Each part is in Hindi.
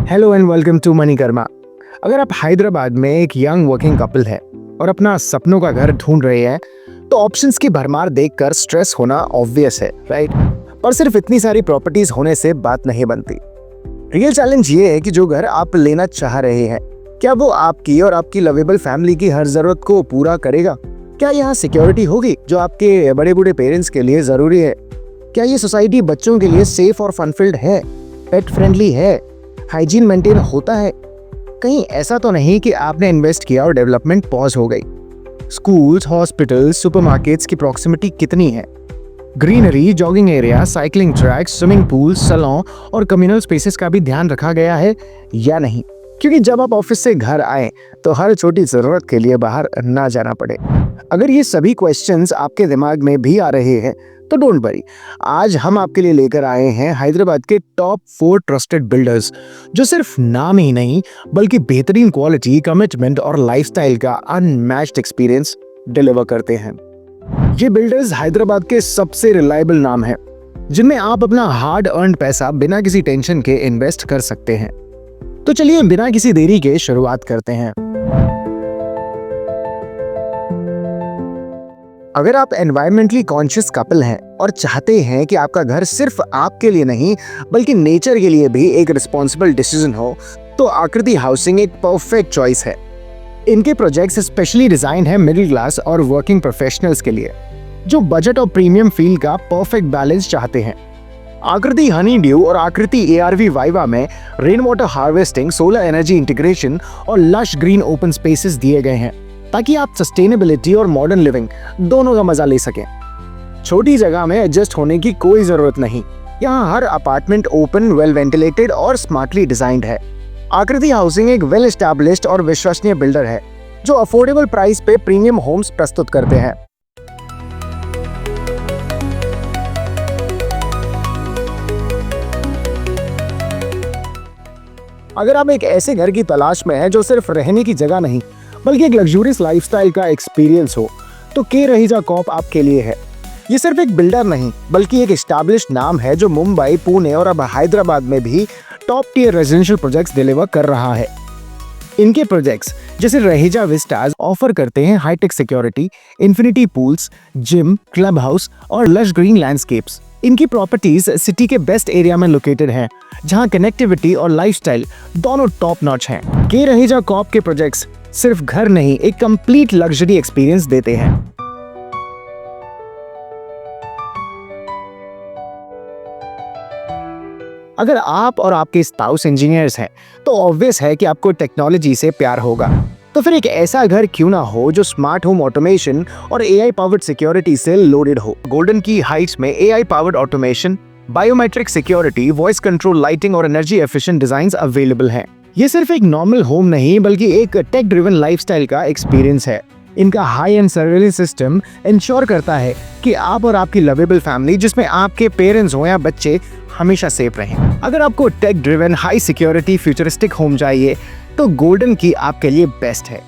Hello and welcome to Manikarma. अगर आप हैदराबाद में एक यंग वर्किंग कपल है और अपना सपनों का घर ढूंढ रहे हैं तो ऑप्शंस की भरमार देखकर स्ट्रेस होना ऑब्वियस है, राइट? पर सिर्फ इतनी सारी प्रॉपर्टीज होने से बात नहीं बनती। रियल चैलेंज ये है कि जो घर आप लेना चाह रहे हैं, क्या वो आपकी और आपकी लवेबल फैमिली की हर जरूरत को पूरा करेगा? क्या यहाँ सिक्योरिटी होगी जो आपके बड़े बूढ़े पेरेंट्स के लिए जरूरी है? क्या ये सोसाइटी बच्चों के लिए सेफ और फनफिल्ड है, पेट फ्रेंडली है, हाइजीन मेंटेन होता है? कहीं ऐसा तो नहीं कि आपने इन्वेस्ट किया और डेवलपमेंट पॉज हो गई। स्कूल्स, हॉस्पिटल्स, सुपरमार्केट्स की प्रॉक्सिमिटी कितनी है? Greenery, jogging area, cycling track, swimming pool, salon और कम्युनल स्पेसेस का भी ध्यान रखा गया है या नहीं? क्योंकि जब आप ऑफिस से घर आए तो हर छोटी जरूरत के लिए बाहर ना जाना पड़े। अगर ये सभी क्वेश्चंस आपके दिमाग में भी आ रहे हैं तो डोंट वरी, आज हम आपके लिए लेकर आए हैं हैदराबाद के टॉप 4 ट्रस्टेड बिल्डर्स जो सिर्फ नाम ही नहीं बल्कि बेहतरीन क्वालिटी, कमिटमेंट और लाइफस्टाइल का अनमैच्ड एक्सपीरियंस डिलीवर करते हैं। ये बिल्डर्स हैदराबाद के सबसे रिलायबल नाम हैं, जिनमें आप अपना हार्ड अर्न्ड पैसा बिना किसी टेंशन के इन्वेस्ट कर सकते हैं। तो चलिए बिना किसी देरी के शुरुआत करते हैं। अगर आप एनवायरमेंटली कॉन्शियस कपल हैं और चाहते हैं कि आपका घर सिर्फ आपके लिए नहीं बल्कि नेचर के लिए भी एक रिस्पॉन्सिबल डिसीजन हो, तो आकृति हाउसिंग एक परफेक्ट चॉइस है। इनके प्रोजेक्ट्स स्पेशली डिजाइन है मिडिल क्लास और वर्किंग प्रोफेशनल्स के लिए, जो बजट और प्रीमियम फील का परफेक्ट बैलेंस चाहते हैं। आकृति हनी ड्यू और आकृति ARV वाइवा में rain water harvesting, solar energy integration और लश ग्रीन ओपन स्पेसेस दिए गए हैं ताकि आप सस्टेनेबिलिटी और मॉडर्न लिविंग दोनों का मजा ले सकें। छोटी जगह में एडजस्ट होने की कोई जरूरत नहीं। यहाँ हर अपार्टमेंट ओपन, वेल वेंटिलेटेड और स्मार्टली डिजाइंड है। आकृति हाउसिंग एक वेल एस्टैब्लिश्ड और विश्वसनीय बिल्डर है जो अफोर्डेबल प्राइस पे प्रीमियम होम्स प्रस्तुत करते हैं। अगर आप एक ऐसे घर की तलाश में हैं जो सिर्फ रहने की जगह नहीं बल्कि एक लग्जूरियस लाइफस्टाइल का एक्सपीरियंस हो, तो के रहीजा कॉर्प आपके लिए है। ये सिर्फ एक बिल्डर नहीं बल्कि एक एस्टैब्लिश्ड नाम है जो मुंबई, पुणे और अब हैदराबाद में भी top tier residential projects deliver कर रहा है। इनके प्रोजेक्ट्स जैसे रहीजा विस्टाज ऑफर करते हैं hi tech security, infinity pools, gym, club house और लश ग्रीन लैंडस्केप्स। इनकी प्रॉपर्टीज सिटी के बेस्ट एरिया में लोकेटेड हैं, जहां कनेक्टिविटी और लाइफस्टाइल दोनों टॉप नॉच हैं। के रहीजा कॉर्प के प्रोजेक्ट्स सिर्फ घर नहीं, एक कंप्लीट लग्जरी एक्सपीरियंस देते हैं। अगर आप और आपके स्पाउस इंजीनियर्स हैं तो ऑब्वियस है कि आपको टेक्नोलॉजी से प्यार होगा। तो फिर एक ऐसा घर क्यों ना हो जो स्मार्ट होम ऑटोमेशन और AI पावर्ड सिक्योरिटी से लोडेड हो। गोल्डन की हाइट्स में AI powered automation, biometric security, voice control lighting और एनर्जी एफिशिएंट डिजाइन्स अवेलेबल हैं। ये सिर्फ एक नॉर्मल होम नहीं बल्कि एक टेक ड्रिवन लाइफस्टाइल का एक्सपीरियंस है। इनका high and surveillance system ensure करता है कि आप और आपकी लवेबल फैमिली, जिसमें आपके पेरेंट्स हो या बच्चे, हमेशा सेफ रहें। अगर आपको tech driven, high security, futuristic home चाहिए तो गोल्डन की आपके लिए बेस्ट है।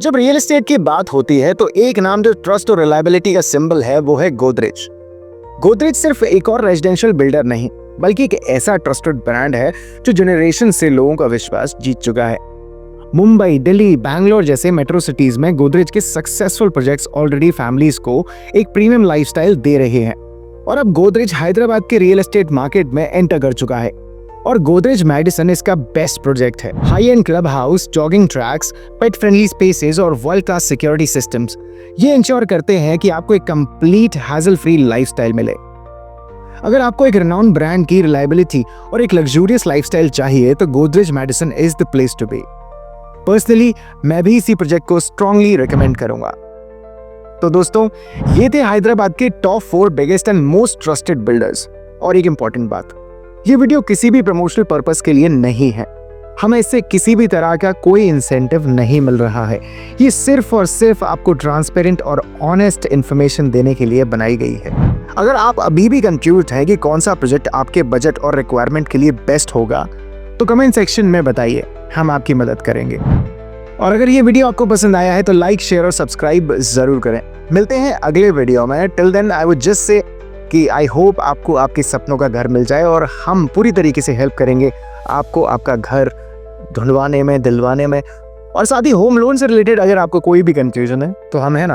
जब रियल एस्टेट की बात होती है तो एक नाम जो ट्रस्ट और रिलायबिलिटी का सिंबल है वो है गोदरेज। गोदरेज सिर्फ एक और रेजिडेंशियल बिल्डर नहीं बल्कि एक ऐसा ट्रस्टेड ब्रांड है जो जनरेशन से लोगों का विश्वास जीत चुका है। मुंबई, दिल्ली, बैंगलोर जैसे मेट्रो सिटीज में गोदरेज के सक्सेसफुल प्रोजेक्ट्स ऑलरेडी फैमिलीज को एक प्रीमियम लाइफस्टाइल दे रहे हैं। और अब गोदरेज हैदराबाद के रियल एस्टेट मार्केट में एंटर कर चुका है और गोदरेज मैडिसन इसका बेस्ट प्रोजेक्ट है। High and club house, jogging tracks, pet friendly spaces और वर्ल्ड क्लास सिक्योरिटी सिस्टम्स ये इंश्योर करते हैं कि आपको एक कंप्लीट हैसल फ्री लाइफस्टाइल मिले। अगर आपको एक रिनाउंड ब्रांड की रिलायबिलिटी और एक लग्जूरियस लाइफस्टाइल चाहिए तो Godrej Madison is the place to be. Personally मैं भी इसी प्रोजेक्ट को स्ट्रांगली रिकमेंड करूंगा। तो दोस्तों, ये थे हैदराबाद के top 4 biggest and most trusted builders. और एक इंपॉर्टेंट बात, ये वीडियो किसी भी प्रमोशनल पर्पस के लिए नहीं है। हमें इससे किसी भी तरह का कोई इंसेंटिव नहीं मिल रहा है। ये सिर्फ और सिर्फ आपको ट्रांसपेरेंट और ऑनेस्ट इन्फॉर्मेशन देने के लिए बनाई गई है। अगर आप अभी भी कंफ्यूज्ड हैं कि कौन सा प्रोजेक्ट आपके बजट और रिक्वायरमेंट के लिए बेस्ट होगा तो कमेंट सेक्शन में बताइए, हम आपकी मदद करेंगे। और अगर ये वीडियो आपको पसंद आया है तो लाइक, शेयर और सब्सक्राइब जरूर करें। मिलते हैं अगले वीडियो में। Till then I would just say कि आई होप आपको आपके सपनों का घर मिल जाए और हम पूरी तरीके से हेल्प करेंगे आपको आपका घर ढूंढवाने में, दिलवाने में। और साथ ही होम लोन से रिलेटेड अगर आपको कोई भी कंफ्यूजन है तो हम है ना